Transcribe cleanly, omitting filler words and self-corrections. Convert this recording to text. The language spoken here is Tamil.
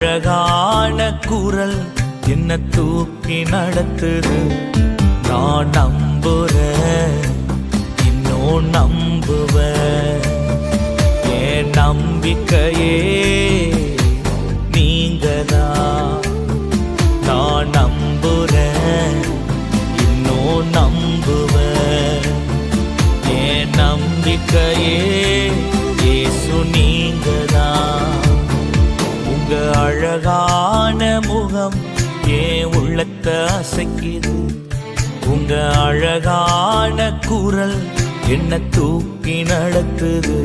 அழகான குரல் என்ன தூக்கி நடத்துது. நான் நம்புறேன், இன்னும் நம்புவேன். என் நம்பிக்கையே நீங்கதான். நான் நம்புறேன், இன்னும் நம்புவேன். என் நம்பிக்கையே இயேசு நீங்கதான். உங்க அழகான முகம் ஏன் உள்ளத்தை அசைக்குது. உங்க அழகான குரல் என்ன தூக்கி நடத்துது.